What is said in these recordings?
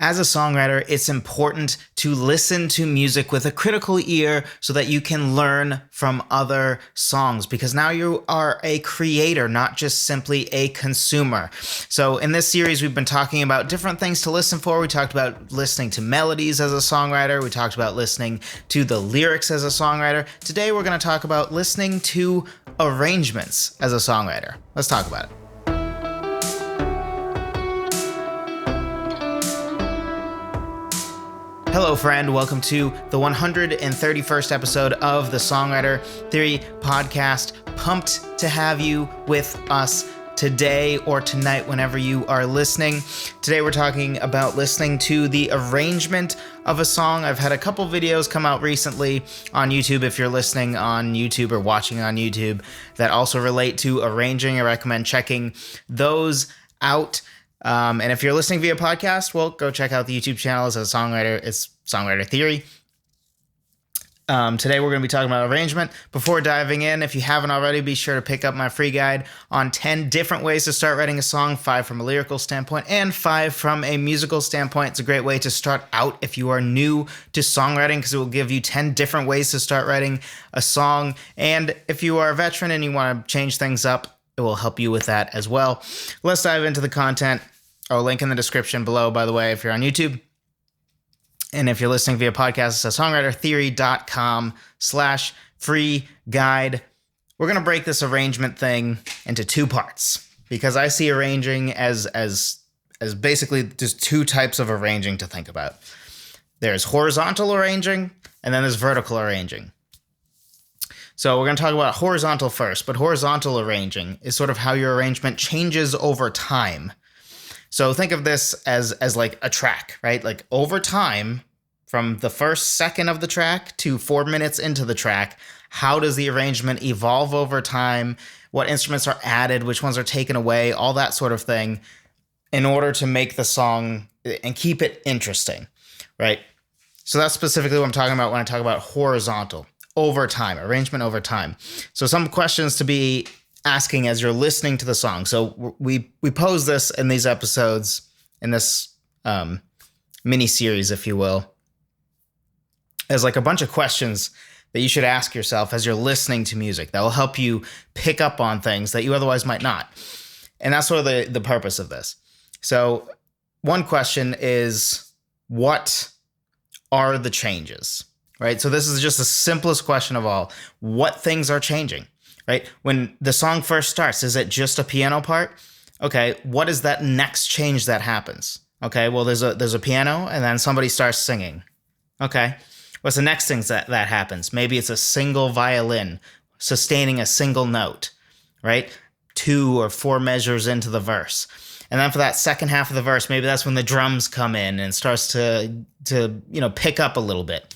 As a songwriter, it's important to listen to music with a critical ear so that you can learn from other songs, because now you are a creator, not just simply a consumer. So in this series, we've been talking about different things to listen for. We talked about listening to melodies as a songwriter. We talked about listening to the lyrics as a songwriter. Today, we're going to talk about listening to arrangements as a songwriter. Let's talk about it. Hello, friend. Welcome to the 131st episode of the Songwriter Theory podcast. Pumped to have you with us today or tonight, whenever you are listening. Today, we're talking about listening to the arrangement of a song. I've had a couple videos come out recently on YouTube, if you're listening on YouTube or watching on YouTube, that also relate to arranging. I recommend checking those out. And if you're listening via podcast, well, go check out the YouTube channel as a songwriter. It's Songwriter Theory. Today, we're going to be talking about arrangement. Before diving in, if you haven't already, be sure to pick up my free guide on 10 different ways to start writing a song, 5 from a lyrical standpoint and 5 from a musical standpoint. It's a great way to start out if you are new to songwriting, because it will give you 10 different ways to start writing a song. And if you are a veteran and you want to change things up, it will help you with that as well. Let's dive into the content. I'll link in the description below, by the way, if you're on YouTube. And if you're listening via podcast, it's songwritertheory.com/free guide. We're going to break this arrangement thing into 2 parts, because I see arranging as basically just 2 types of arranging to think about. There's horizontal arranging, and then there's vertical arranging. So we're going to talk about horizontal first, but horizontal arranging is sort of how your arrangement changes over time. So think of this as like a track, right? Like over time, from the first second of the track to 4 minutes into the track, how does the arrangement evolve over time? What instruments are added? Which ones are taken away? All that sort of thing, in order to make the song and keep it interesting, right? So that's specifically what I'm talking about when I talk about horizontal. Over time, arrangement over time. So some questions to be asking as you're listening to the song. So we pose this in these episodes, in this mini series, if you will, as like a bunch of questions that you should ask yourself as you're listening to music that will help you pick up on things that you otherwise might not. And that's sort of the purpose of this. So one question is, what are the changes? Right? So this is just the simplest question of all. What things are changing, right? When the song first starts, is it just a piano part? Okay, what is that next change that happens? Okay, well, there's a piano, and then somebody starts singing. Okay, what's the next thing that happens? Maybe it's a single violin sustaining a single note, right? 2 or 4 measures into the verse. And then for that second half of the verse, maybe that's when the drums come in and starts to pick up a little bit.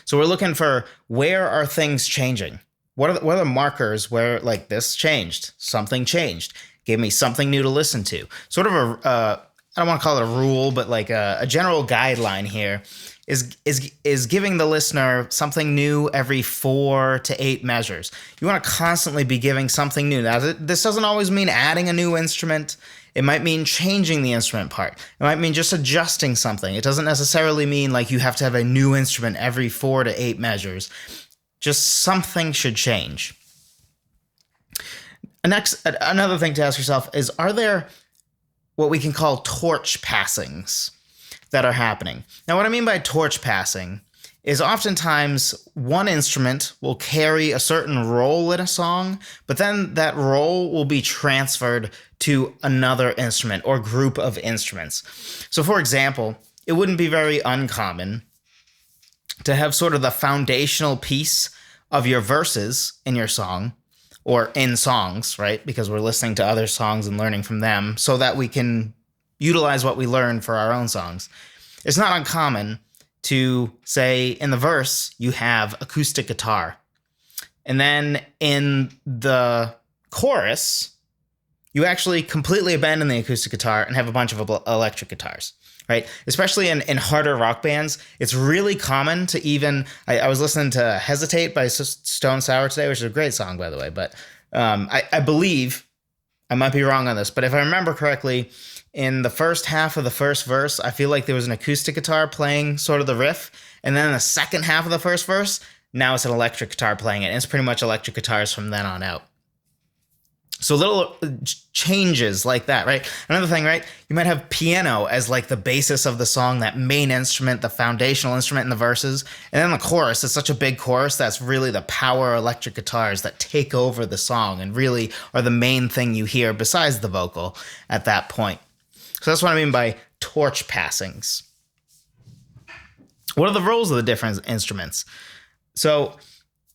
So we're looking for, where are things changing? What are the markers where, like, this changed, something changed, gave me something new to listen to? Sort of I don't want to call it a rule, but like a general guideline here is giving the listener something new every 4 to 8 measures. You want to constantly be giving something new. Now, this doesn't always mean adding a new instrument. It might mean changing the instrument part. It might mean just adjusting something. It doesn't necessarily mean like you have to have a new instrument every 4 to 8 measures. Just something should change. Another thing to ask yourself is, are there what we can call torch passings that are happening? Now, what I mean by torch passing is oftentimes one instrument will carry a certain role in a song, but then that role will be transferred to another instrument or group of instruments. So, for example, it wouldn't be very uncommon to have sort of the foundational piece of your verses in your song, or in songs, right? Because we're listening to other songs and learning from them so that we can utilize what we learn for our own songs. It's not uncommon to say in the verse, you have acoustic guitar. And then in the chorus, you actually completely abandon the acoustic guitar and have a bunch of electric guitars, right? Especially in harder rock bands, it's really common to even, I was listening to Hesitate by Stone Sour today, which is a great song, by the way, but I believe, I might be wrong on this, but if I remember correctly, in the first half of the first verse, I feel like there was an acoustic guitar playing sort of the riff. And then in the second half of the first verse, now it's an electric guitar playing it. And it's pretty much electric guitars from then on out. So little changes like that, right? Another thing, right? You might have piano as like the basis of the song, that main instrument, the foundational instrument in the verses. And then the chorus is such a big chorus that's really the power electric guitars that take over the song and really are the main thing you hear besides the vocal at that point. So that's what I mean by torch passings. What are the roles of the different instruments? So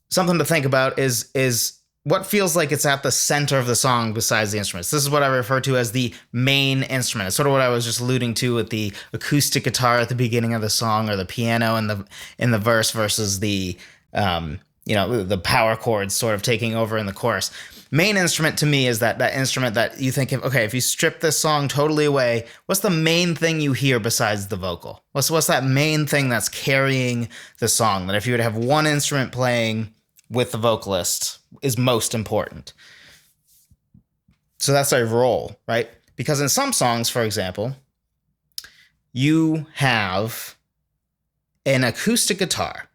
something to think about is what feels like it's at the center of the song besides the instruments. This is what I refer to as the main instrument. It's sort of what I was just alluding to with the acoustic guitar at the beginning of the song, or the piano in the verse versus the the power chords sort of taking over in the chorus. Main instrument to me is that instrument that you think of, okay, if you strip this song totally away, what's the main thing you hear besides the vocal? What's that main thing that's carrying the song, that if you would have one instrument playing with the vocalist is most important? So that's a role, right? Because in some songs, for example, you have an acoustic guitar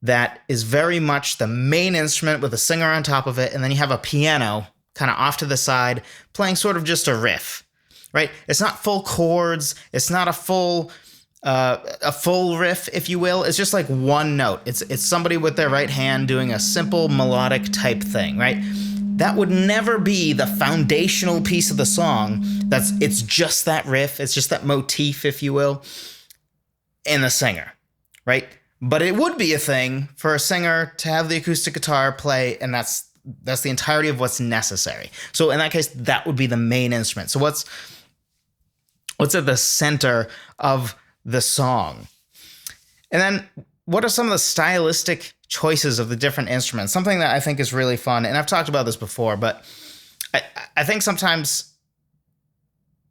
that is very much the main instrument with a singer on top of it, and then you have a piano kind of off to the side playing sort of just a riff, right? It's not full chords, it's not a full riff, if you will. It's just like one note. It's somebody with their right hand doing a simple melodic type thing, right? That would never be the foundational piece of the song. It's just that riff, it's just that motif, if you will, in the singer, right? But it would be a thing for a singer to have the acoustic guitar play, and that's the entirety of what's necessary. So in that case, that would be the main instrument. So what's at the center of the song? And then what are some of the stylistic choices of the different instruments? Something that I think is really fun, and I've talked about this before, but I think sometimes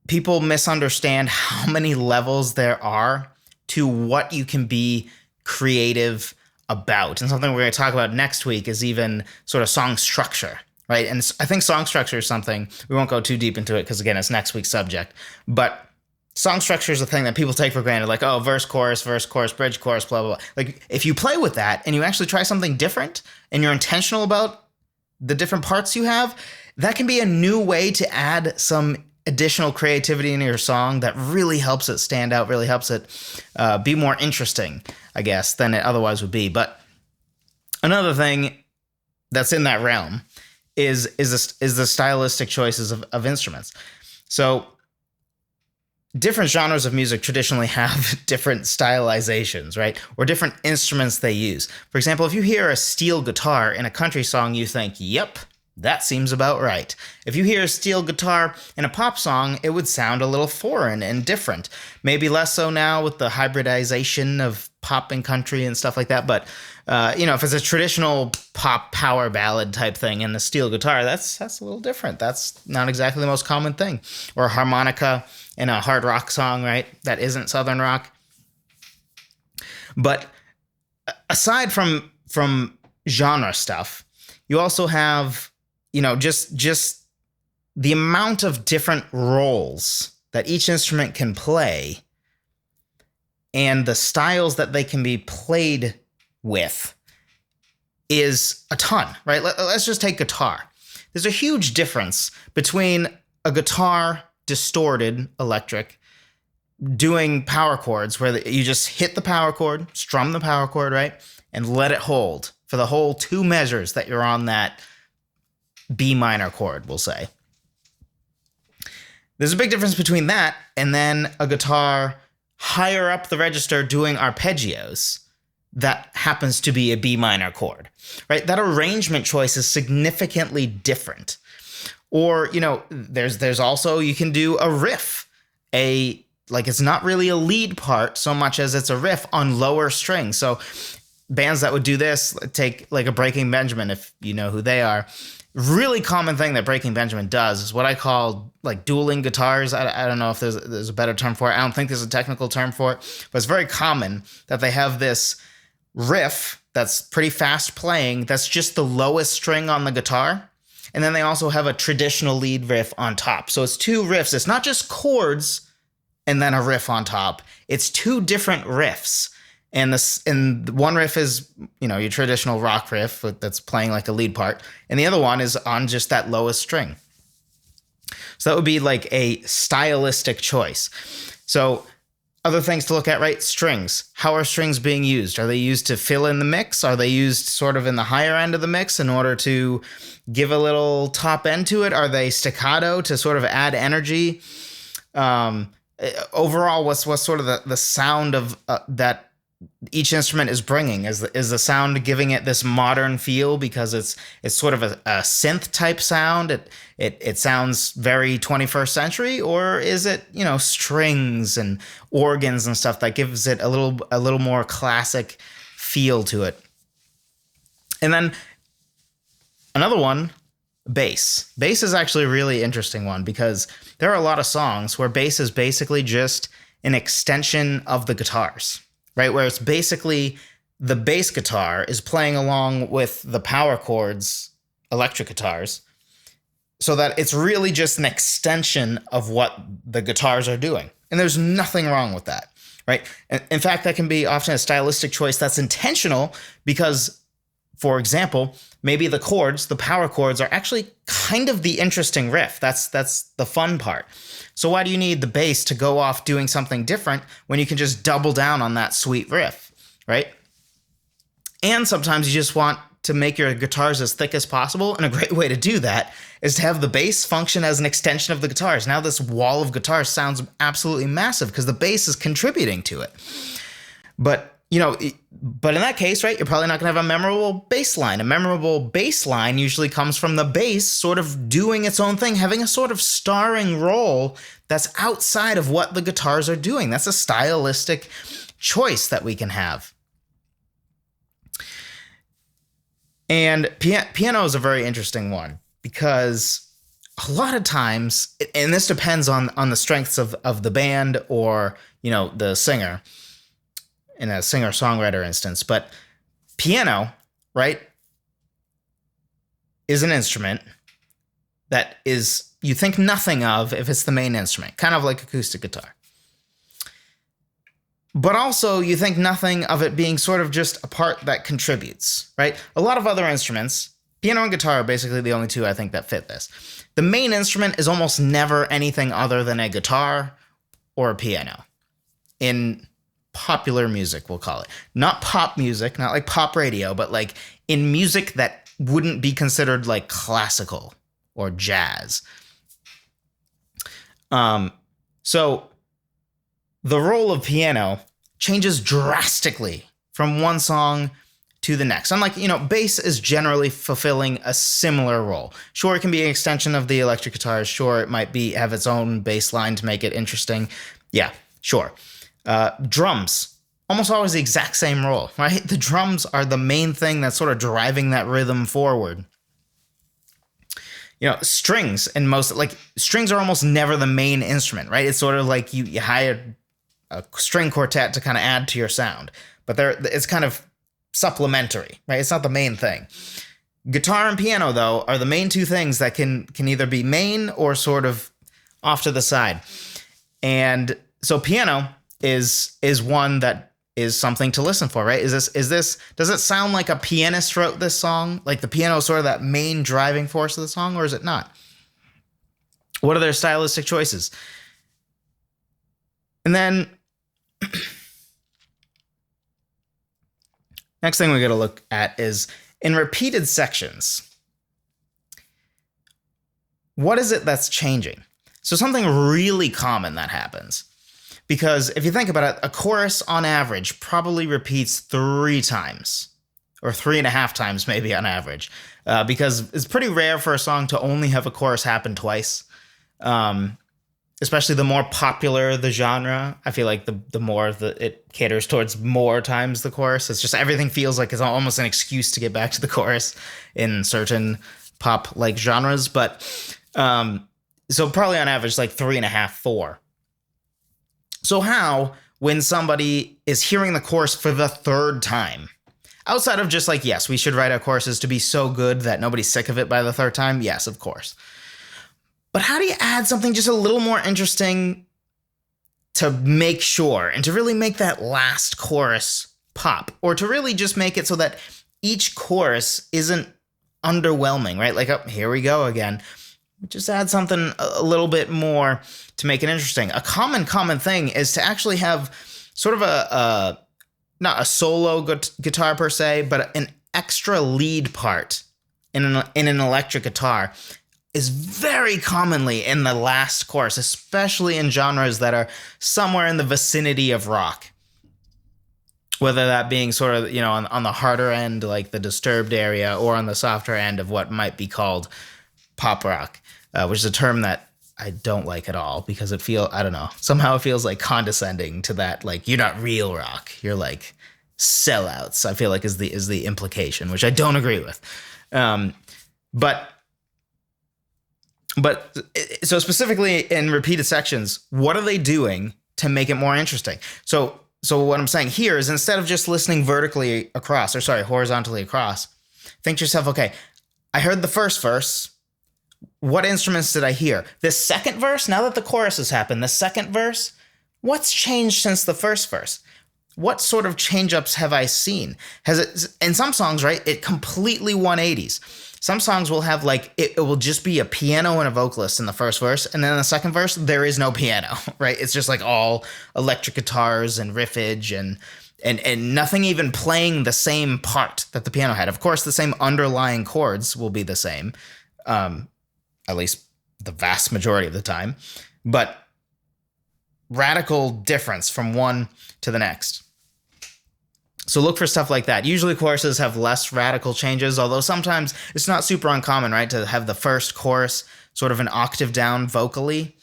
people misunderstand how many levels there are to what you can be creative about. And something we're going to talk about next week is even sort of song structure, right? And I think song structure is something, we won't go too deep into it because, again, it's next week's subject, but song structure is a thing that people take for granted, like, oh, verse, chorus, bridge, chorus, blah, blah, blah. Like, if you play with that and you actually try something different and you're intentional about the different parts you have, that can be a new way to add some additional creativity into your song that really helps it stand out, really helps it be more interesting, I guess, than it otherwise would be. But another thing that's in that realm is the stylistic choices of instruments. So different genres of music traditionally have different stylizations, right? Or different instruments they use. For example, if you hear a steel guitar in a country song, you think, yep, that seems about right. If you hear a steel guitar in a pop song, it would sound a little foreign and different. Maybe less so now with the hybridization of pop and country and stuff like that. But, if it's a traditional pop power ballad type thing and the steel guitar, that's a little different. That's not exactly the most common thing. Or a harmonica in a hard rock song, right? That isn't Southern rock. But aside from genre stuff, you also have, just the amount of different roles that each instrument can play and the styles that they can be played with is a ton, right? Let's just take guitar. There's a huge difference between a guitar distorted electric doing power chords where you just hit the power chord, strum the power chord, right? And let it hold for the whole two measures that you're on that B minor chord, we'll say. There's a big difference between that and then a guitar higher up the register doing arpeggios that happens to be a B minor chord, right? That arrangement choice is significantly different. Or, there's also, you can do a riff, it's not really a lead part so much as it's a riff on lower strings. So bands that would do this, take like a Breaking Benjamin, if you know who they are. Really common thing that Breaking Benjamin does is what I call like dueling guitars. I don't know if there's a better term for it. I don't think there's a technical term for it, but it's very common that they have this riff that's pretty fast playing that's just the lowest string on the guitar, and then they also have a traditional lead riff on top. So it's two riffs. It's not just chords and then a riff on top. It's two different riffs. And one riff is, your traditional rock riff that's playing like a lead part, and the other one is on just that lowest string. So that would be like a stylistic choice. So other things to look at, right? Strings. How are strings being used? Are they used to fill in the mix? Are they used sort of in the higher end of the mix in order to give a little top end to it? Are they staccato to sort of add energy? Overall, what's sort of the sound of that each instrument is bringing? Is the sound giving it this modern feel because it's sort of a synth type sound? It sounds very 21st century, or is it strings and organs and stuff that gives it a little more classic feel to it? And then another one, bass. Bass is actually a really interesting one because there are a lot of songs where bass is basically just an extension of the guitars. Right, where it's basically the bass guitar is playing along with the power chords, electric guitars, so that it's really just an extension of what the guitars are doing. And there's nothing wrong with that, right? In fact, that can be often a stylistic choice that's intentional because, for example, maybe the chords, the power chords, are actually kind of the interesting riff. That's the fun part. So why do you need the bass to go off doing something different when you can just double down on that sweet riff, right? And sometimes you just want to make your guitars as thick as possible, and a great way to do that is to have the bass function as an extension of the guitars. Now this wall of guitars sounds absolutely massive because the bass is contributing to it. But in that case, right, you're probably not going to have a memorable bass line. A memorable bass line usually comes from the bass sort of doing its own thing, having a sort of starring role that's outside of what the guitars are doing. That's a stylistic choice that we can have. And piano is a very interesting one because a lot of times, and this depends on the strengths of the band or, the singer, in a singer-songwriter instance, but piano, right, is an instrument that is you think nothing of if it's the main instrument, kind of like acoustic guitar. But also you think nothing of it being sort of just a part that contributes, right? A lot of other instruments, piano and guitar are basically the only two I think that fit this. The main instrument is almost never anything other than a guitar or a piano. In popular music, we'll call it. Not pop music, not like pop radio, but like in music that wouldn't be considered like classical or jazz. So the role of piano changes drastically from one song to the next. Unlike, bass is generally fulfilling a similar role. Sure, it can be an extension of the electric guitars. Sure, it might have its own bass line to make it interesting. Yeah, sure. Drums, almost always the exact same role, right? The drums are the main thing that's sort of driving that rhythm forward. Strings strings are almost never the main instrument, right? It's sort of like you hire a string quartet to kind of add to your sound, but it's kind of supplementary, right? It's not the main thing. Guitar and piano, though, are the main two things that can either be main or sort of off to the side. And so piano is one that is something to listen for, right? Does it sound like a pianist wrote this song? Like the piano is sort of that main driving force of the song, or is it not? What are their stylistic choices? And then next thing we got to look at is in repeated sections, what is it that's changing? So something really common that happens. Because if you think about it, a chorus on average probably repeats 3 times or 3.5 times maybe on average, because it's pretty rare for a song to only have a chorus happen twice. Especially the more popular the genre, I feel like the more it caters towards more times the chorus. It's just everything feels like it's almost an excuse to get back to the chorus in certain pop-like genres. But so probably on average like 3.5, 4. So how, when somebody is hearing the chorus for the 3rd time, Outside of just like, yes, we should write our choruses to be so good that nobody's sick of it by the third time. Yes, of course. But how do you add something just a little more interesting to make sure and to really make that last chorus pop, or to really just make it so that each chorus isn't underwhelming, right? Like, oh, here we go again. Just add something a little bit more to make it interesting. A common thing is to actually have sort of a not a solo guitar per se, but an extra lead part in an electric guitar is very commonly in the last chorus, especially in genres that are somewhere in the vicinity of rock. Whether that being sort of, on the harder end, like the Disturbed area, or on the softer end of what might be called pop rock, which is a term that I don't like at all, because somehow it feels like condescending to that, like, you're not real rock, you're like sellouts, I feel like is the implication, which I don't agree with. But so specifically in repeated sections, what are they doing to make it more interesting? So what I'm saying here is, instead of just listening horizontally across, think to yourself, okay, I heard the first verse. What instruments did I hear? The second verse, now that the chorus has happened, the second verse, what's changed since the first verse? What sort of change-ups have I seen? Has it, in some songs, right, it completely 180s. Some songs will have, like, it will just be a piano and a vocalist in the first verse, and then in the second verse, there is no piano, right? It's just like all electric guitars and riffage and nothing even playing the same part that the piano had. Of course, the same underlying chords will be the same, at least the vast majority of the time, but radical difference from one to the next. So look for stuff like that. Usually choruses have less radical changes, although sometimes it's not super uncommon, right, to have the first chorus sort of an octave down vocally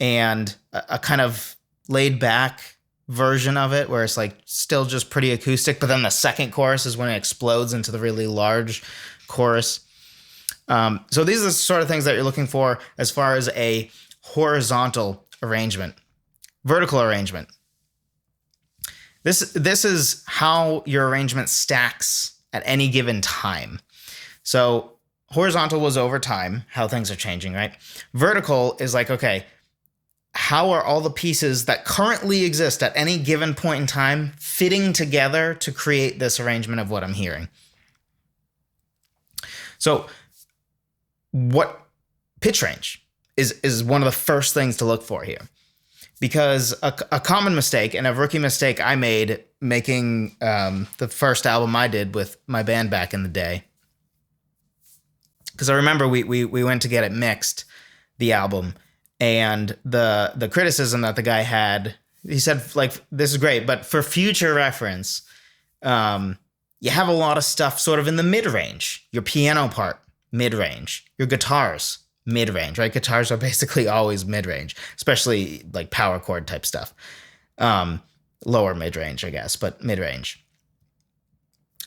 and a kind of laid back version of it where it's like still just pretty acoustic, but then the second chorus is when it explodes into the really large chorus. So these are the sort of things that you're looking for as far as a horizontal arrangement. Vertical arrangement. This is how your arrangement stacks at any given time. So horizontal was over time, how things are changing, right? Vertical is like, okay, how are all the pieces that currently exist at any given point in time fitting together to create this arrangement of what I'm hearing? So what pitch range is one of the first things to look for here. Because a common mistake, and a rookie mistake I made making the first album I did with my band back in the day, because I remember we went to get it mixed, the album, and the criticism that the guy had, he said, like, this is great, but for future reference, you have a lot of stuff sort of in the mid-range. Your piano part, mid-range. Your guitars, mid-range, right? Guitars are basically always mid-range, especially like power chord type stuff. Lower mid-range, I guess, but mid-range.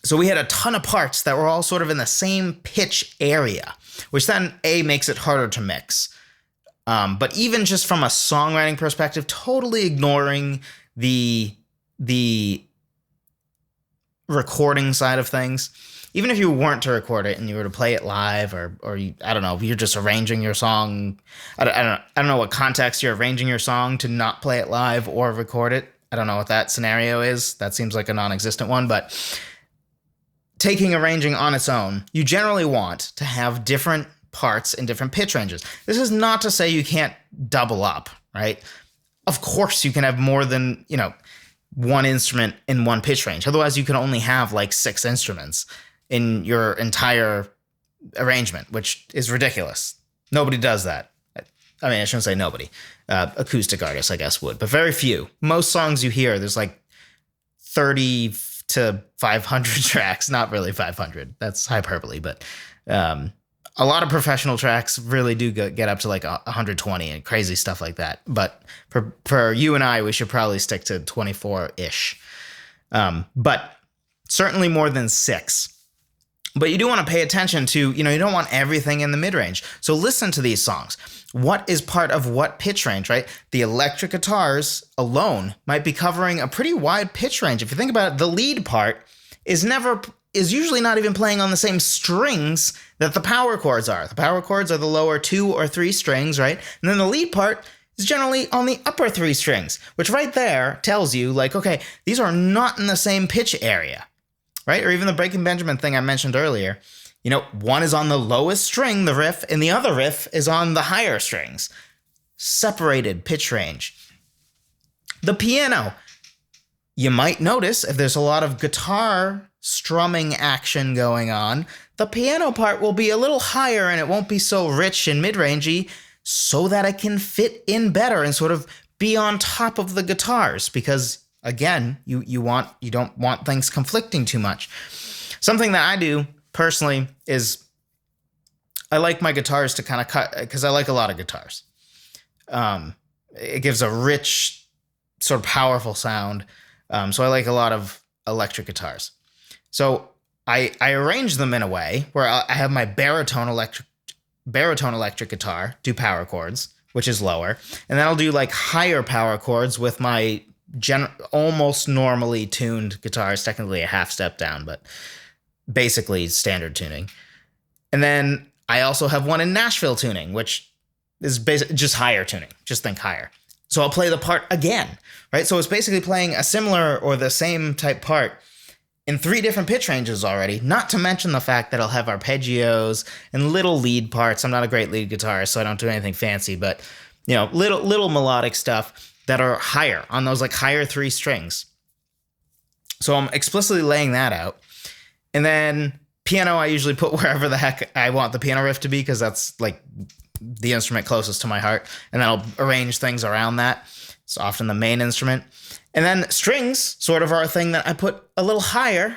So we had a ton of parts that were all sort of in the same pitch area, which then makes it harder to mix. But even just from a songwriting perspective, totally ignoring the recording side of things. Even if you weren't to record it and you were to play it live, or you, I don't know, you're just arranging your song. I don't know what context you're arranging your song to not play it live or record it. I don't know what that scenario is. That seems like a non-existent one, but taking arranging on its own, you generally want to have different parts in different pitch ranges. This is not to say you can't double up, right? Of course you can have more than, one instrument in one pitch range. Otherwise you can only have like 6 instruments in your entire arrangement, which is ridiculous. Nobody does that. I mean, I shouldn't say nobody. Acoustic artists, I guess, would, but very few. Most songs you hear, there's like 30 to 500 tracks. Not really 500. That's hyperbole, but a lot of professional tracks really do get up to like 120 and crazy stuff like that. But for you and I, we should probably stick to 24-ish. But certainly more than 6. But you do want to pay attention to, you don't want everything in the mid-range. So listen to these songs. What is part of what pitch range, right? The electric guitars alone might be covering a pretty wide pitch range. If you think about it, the lead part is usually not even playing on the same strings that the power chords are. The power chords are the lower 2 or 3 strings, right? And then the lead part is generally on the upper 3 strings, which right there tells you, like, okay, these are not in the same pitch area, right? Or even the Breaking Benjamin thing I mentioned earlier. You know, one is on the lowest string, the riff, and the other riff is on the higher strings. Separated pitch range. The piano. You might notice if there's a lot of guitar strumming action going on, the piano part will be a little higher and it won't be so rich and mid-rangey, so that it can fit in better and sort of be on top of the guitars, because again, you don't want things conflicting too much. Something that I do personally is I like my guitars to kind of cut, because I like a lot of guitars. It gives a rich, sort of powerful sound. So I like a lot of electric guitars. So I arrange them in a way where I have my baritone electric guitar do power chords, which is lower, and then I'll do like higher power chords with my almost normally tuned guitars, technically a half step down, but basically standard tuning. And then I also have one in Nashville tuning, which is basically just higher tuning. Just think higher. So I'll play the part again, right? So it's basically playing a similar or the same type part in 3 different pitch ranges already, not to mention the fact that I'll have arpeggios and little lead parts. I'm not a great lead guitarist, so I don't do anything fancy, but you know, little melodic stuff that are higher on those like higher 3 strings. So I'm explicitly laying that out. And then piano, I usually put wherever the heck I want the piano riff to be, because that's like the instrument closest to my heart. And then I'll arrange things around that. It's often the main instrument. And then strings sort of are a thing that I put a little higher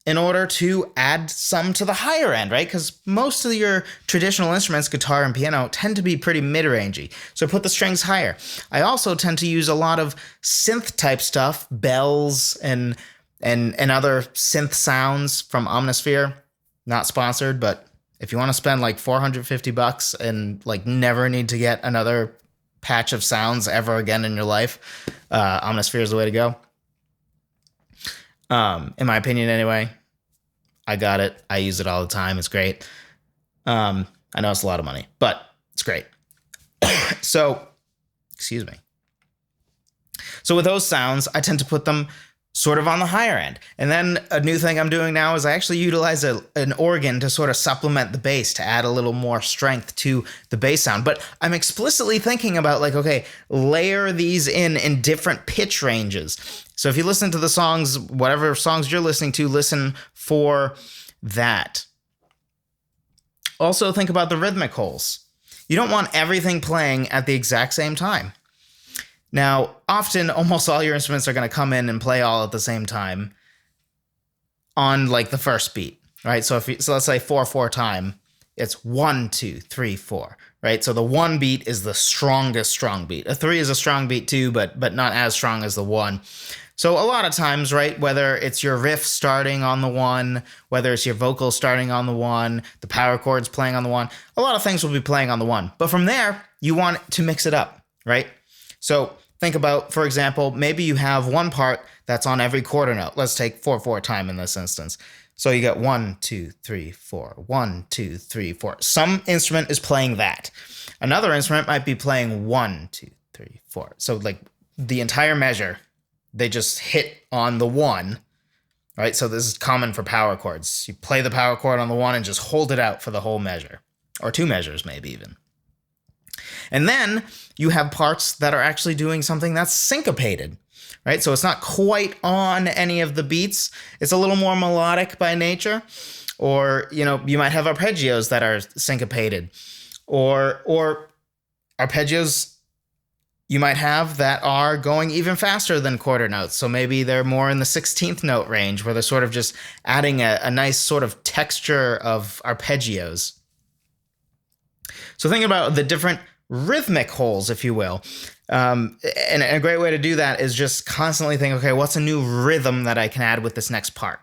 in order to add some to the higher end, right? Because most of your traditional instruments, guitar and piano, tend to be pretty mid-rangey. So I put the strings higher. I also tend to use a lot of synth type stuff, bells and other synth sounds from Omnisphere. Not sponsored, but if you want to spend like $450 and like never need to get another patch of sounds ever again in your life, Omnisphere is the way to go. In my opinion, anyway. I got it. I use it all the time. It's great. I know it's a lot of money, but it's great. So, excuse me. So with those sounds, I tend to put them sort of on the higher end. And then a new thing I'm doing now is I actually utilize an organ to sort of supplement the bass, to add a little more strength to the bass sound. But I'm explicitly thinking about like, okay, layer these in different pitch ranges. So if you listen to the songs, whatever songs you're listening to, listen for that. Also think about the rhythmic holes. You don't want everything playing at the exact same time. Now, often, almost all your instruments are going to come in and play all at the same time on like the first beat, right? So let's say 4/4 time, it's 1, 2, 3, 4, right? So the 1 beat is the strongest strong beat. A 3 is a strong beat too, but not as strong as the 1. So a lot of times, right, whether it's your riff starting on the 1, whether it's your vocal starting on the 1, the power chords playing on the 1, a lot of things will be playing on the 1. But from there, you want to mix it up, right? So think about, for example, maybe you have one part that's on every quarter note. Let's take 4/4 time in this instance. So you get 1, 2, 3, 4, 1, 2, 3, 4. Some instrument is playing that. Another instrument might be playing 1, 2, 3, 4. So like the entire measure, they just hit on the 1, right? So this is common for power chords. You play the power chord on the 1 and just hold it out for the whole measure, or 2 measures maybe even. And then you have parts that are actually doing something that's syncopated, right? So it's not quite on any of the beats. It's a little more melodic by nature. Or, you know, you might have arpeggios that are syncopated. Or arpeggios you might have that are going even faster than quarter notes. So maybe they're more in the 16th note range, where they're sort of just adding a nice sort of texture of arpeggios. So think about the different rhythmic holes, if you will. And a great way to do that is just constantly think, okay, what's a new rhythm that I can add with this next part?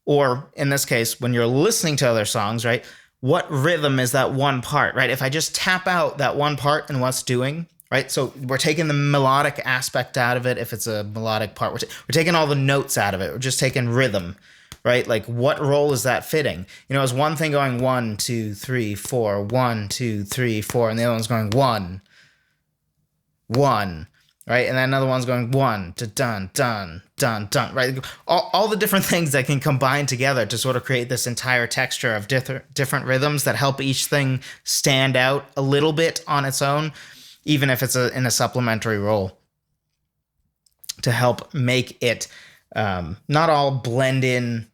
Or in this case, when you're listening to other songs, right, what rhythm is that one part, right? If I just tap out that one part and what's doing, right? So we're taking the melodic aspect out of it. If it's a melodic part, we're taking all the notes out of it. We're just taking rhythm, right? Like, what role is that fitting? You know, is one thing going 1, 2, 3, 4, 1, 2, 3, 4, and the other one's going 1, 1, right? And then another one's going 1 to dun, dun, dun, dun, right? All the different things that can combine together to sort of create this entire texture of different rhythms that help each thing stand out a little bit on its own, even if it's in a supplementary role, to help make it not all blend in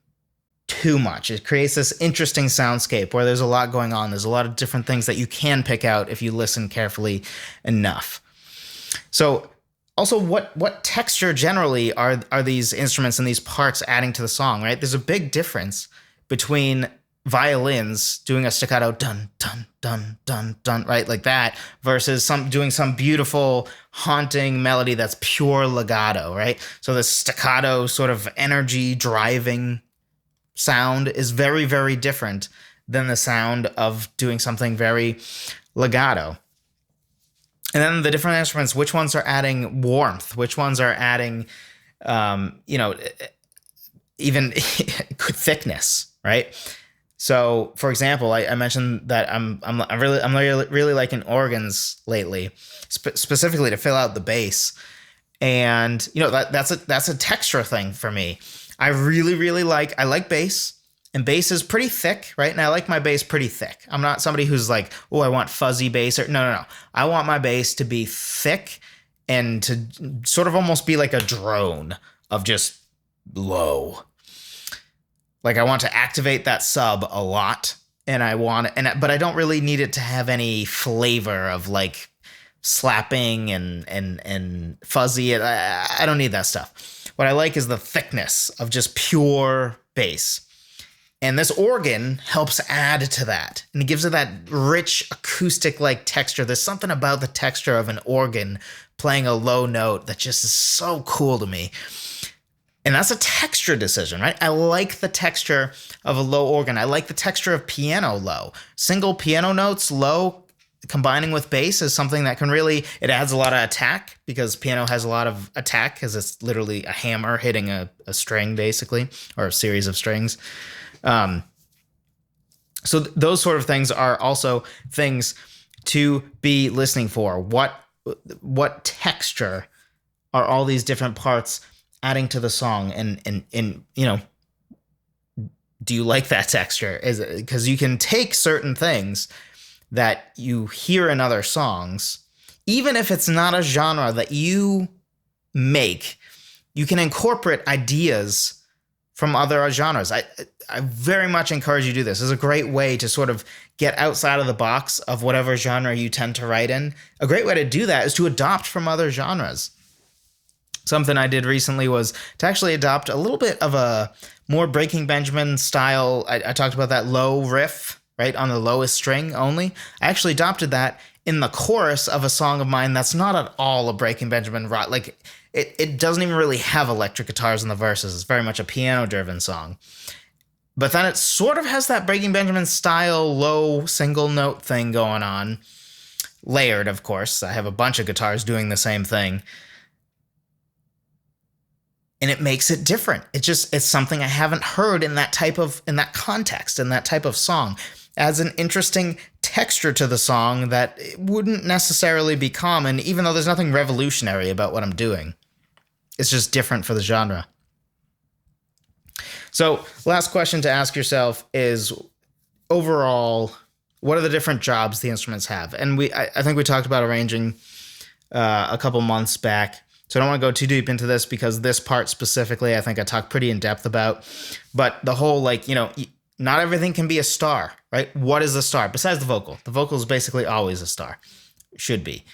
too much. It creates this interesting soundscape where there's a lot going on. There's a lot of different things that you can pick out if you listen carefully enough. So also, what texture generally are these instruments and these parts adding to the song, right? There's a big difference between violins doing a staccato dun, dun, dun, dun, dun, right? Like that, versus doing some beautiful, haunting melody that's pure legato, right? So the staccato sort of energy driving sound is very, very different than the sound of doing something very legato. And then the different instruments, which ones are adding warmth, which ones are adding, even thickness, right? So, for example, I mentioned that I'm really liking organs lately, specifically to fill out the bass, and that's a texture thing for me. I really like bass. And bass is pretty thick, right? And I like my bass pretty thick. I'm not somebody who's like, oh, I want fuzzy bass. No. I want my bass to be thick and to sort of almost be like a drone of just low. Like, I want to activate that sub a lot, but I don't really need it to have any flavor of like slapping and fuzzy. I don't need that stuff. What I like is the thickness of just pure bass. And this organ helps add to that. And it gives it that rich acoustic-like texture. There's something about the texture of an organ playing a low note that just is so cool to me. And that's a texture decision, right? I like the texture of a low organ. I like the texture of piano low. Single piano notes low combining with bass is something that can really, it adds a lot of attack, because piano has a lot of attack because it's literally a hammer hitting a string, basically, or a series of strings. So those sort of things are also things to be listening for. What texture are all these different parts adding to the song? And do you like that texture? Is it, because you can take certain things that you hear in other songs, even if it's not a genre that you make, you can incorporate ideas from other genres. I very much encourage you to do this. It's a great way to sort of get outside of the box of whatever genre you tend to write in. A great way to do that is to adopt from other genres. Something I did recently was to actually adopt a little bit of a more Breaking Benjamin style. I talked about that low riff, right, on the lowest string only. I actually adopted that in the chorus of a song of mine that's not at all a Breaking Benjamin rock. Like, it doesn't even really have electric guitars in the verses. It's very much a piano-driven song. But then it sort of has that Breaking Benjamin style low single note thing going on. Layered, of course. I have a bunch of guitars doing the same thing. And it makes it different. It's something I haven't heard in that context, in that type of song. Adds an interesting texture to the song that wouldn't necessarily be common, even though there's nothing revolutionary about what I'm doing. It's just different for the genre. So, last question to ask yourself is, overall, what are the different jobs the instruments have? And I think we talked about arranging a couple months back, so I don't want to go too deep into this, because this part specifically I think I talked pretty in depth about. But the whole, not everything can be a star, right? What is a star? Besides the vocal. The vocal is basically always a star. Should be.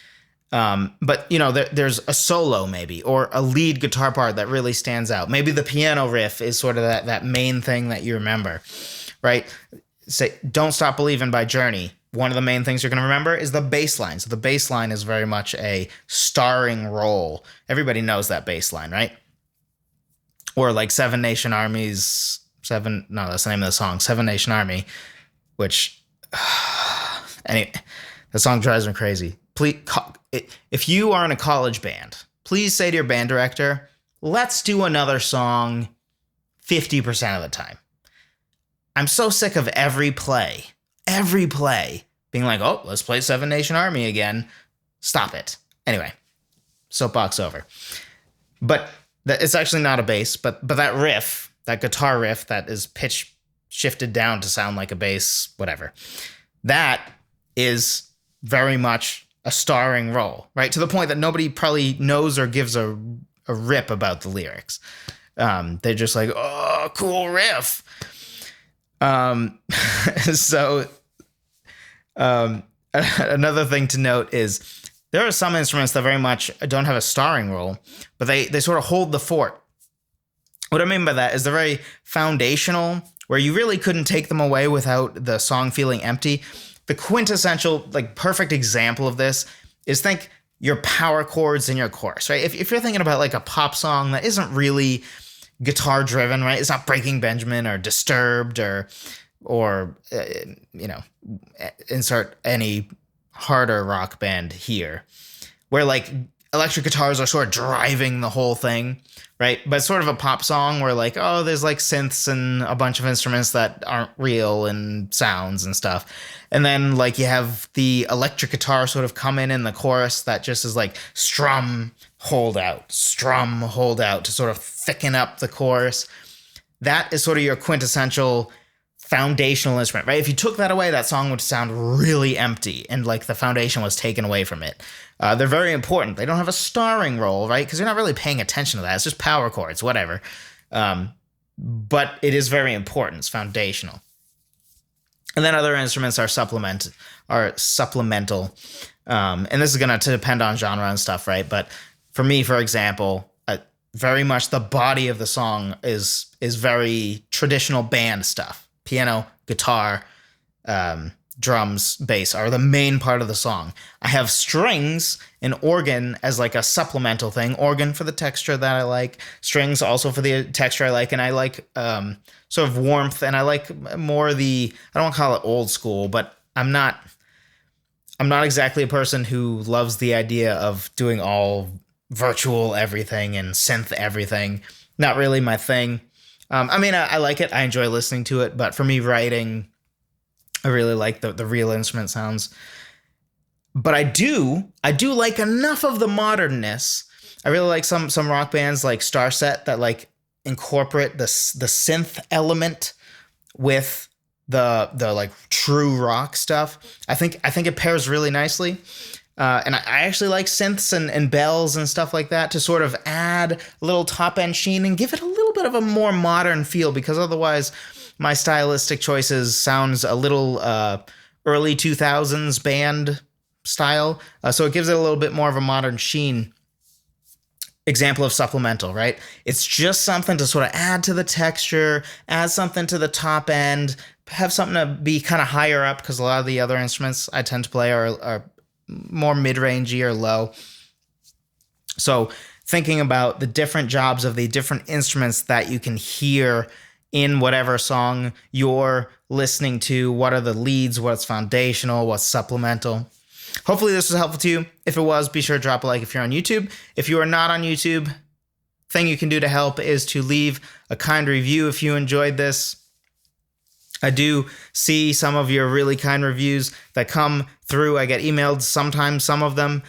But, there's a solo maybe, or a lead guitar part that really stands out. Maybe the piano riff is sort of that main thing that you remember, right? Say, Don't Stop Believin' by Journey. One of the main things you're going to remember is the bass line. So the bass line is very much a starring role. Everybody knows that bass line, right? Or like Seven Nation Army's... that's the name of the song, Seven Nation Army, which... anyway, the song drives me crazy. Please if you are in a college band, please say to your band director, let's do another song 50% of the time. I'm so sick of every play being like, oh, let's play Seven Nation Army again. Stop it. Anyway, soapbox over. But it's actually not a bass, but that riff, that guitar riff that is pitch shifted down to sound like a bass, whatever, that is very much a starring role, right? To the point that nobody probably knows or gives a rip about the lyrics. They're just like, oh, cool riff. Another thing to note is there are some instruments that very much don't have a starring role, but they sort of hold the fort. What I mean by that is they're very foundational, where you really couldn't take them away without the song feeling empty. The quintessential, like, perfect example of this is, think your power chords in your chorus, right? If you're thinking about like a pop song that isn't really guitar driven, right? It's not Breaking Benjamin or Disturbed or insert any harder rock band here, where like electric guitars are sort of driving the whole thing, right? But sort of a pop song where like, oh, there's like synths and a bunch of instruments that aren't real and sounds and stuff. And then like you have the electric guitar sort of come in the chorus that just is like strum, hold out to sort of thicken up the chorus. That is sort of your quintessential foundational instrument, right? If you took that away, that song would sound really empty and like the foundation was taken away from it. They're very important. They don't have a starring role, right? Because you're not really paying attention to that. It's just power chords, whatever. But it is very important. It's foundational. And then other instruments are supplemental. And this is going to depend on genre and stuff, right? But for me, for example, very much the body of the song is very traditional band stuff. Piano, guitar, drums, bass are the main part of the song. I have strings and organ as like a supplemental thing. Organ for the texture that I like. Strings also for the texture I like. And I like sort of warmth. And I like more I don't want to call it old school, but I'm not exactly a person who loves the idea of doing all virtual everything and synth everything. Not really my thing. I like it. I enjoy listening to it. But for me, writing, I really like the real instrument sounds. But I do like enough of the modernness. I really like some rock bands like Starset that like incorporate the synth element with the like true rock stuff. I think it pairs really nicely. And I actually like synths and bells and stuff like that to sort of add a little top end sheen and give it a little bit of a more modern feel, because otherwise my stylistic choices sounds a little early 2000s band style. So it gives it a little bit more of a modern sheen. Example of supplemental, right? It's just something to sort of add to the texture, add something to the top end, have something to be kind of higher up, because a lot of the other instruments I tend to play are more mid-rangey or low. So thinking about the different jobs of the different instruments that you can hear in whatever song you're listening to, what are the leads, what's foundational, what's supplemental. Hopefully this was helpful to you. If it was, be sure to drop a like if you're on YouTube. If you are not on YouTube, thing you can do to help is to leave a kind review if you enjoyed this. I do see some of your really kind reviews that come through. I get emailed sometimes, some of them.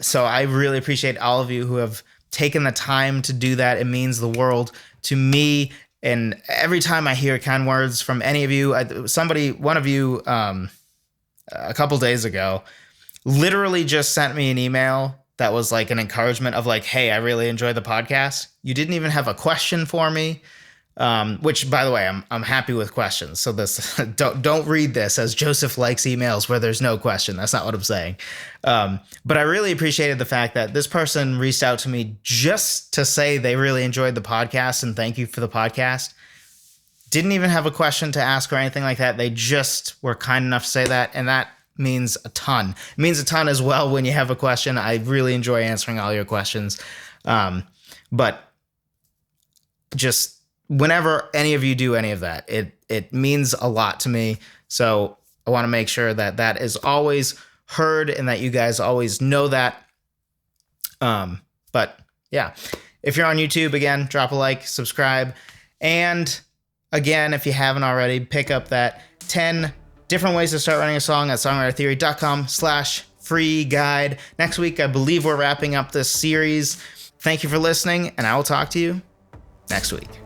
So I really appreciate all of you who have taken the time to do that. It means the world to me. And every time I hear kind words from any of you, one of you a couple days ago literally just sent me an email that was like an encouragement of like, hey, I really enjoyed the podcast. You didn't even have a question for me. Which, by the way, I'm happy with questions. So this don't read this as Joseph likes emails where there's no question. That's not what I'm saying. But I really appreciated the fact that this person reached out to me just to say they really enjoyed the podcast and thank you for the podcast. Didn't even have a question to ask or anything like that. They just were kind enough to say that, and that means a ton. It means a ton as well when you have a question. I really enjoy answering all your questions. But just whenever any of you do any of that, it means a lot to me. So I want to make sure that is always heard and that you guys always know that. But yeah, if you're on YouTube, again, drop a like, subscribe. And again, if you haven't already, pick up that 10 different ways to start writing a song at songwritertheory.com/free guide. Next week, I believe we're wrapping up this series. Thank you for listening, and I will talk to you next week.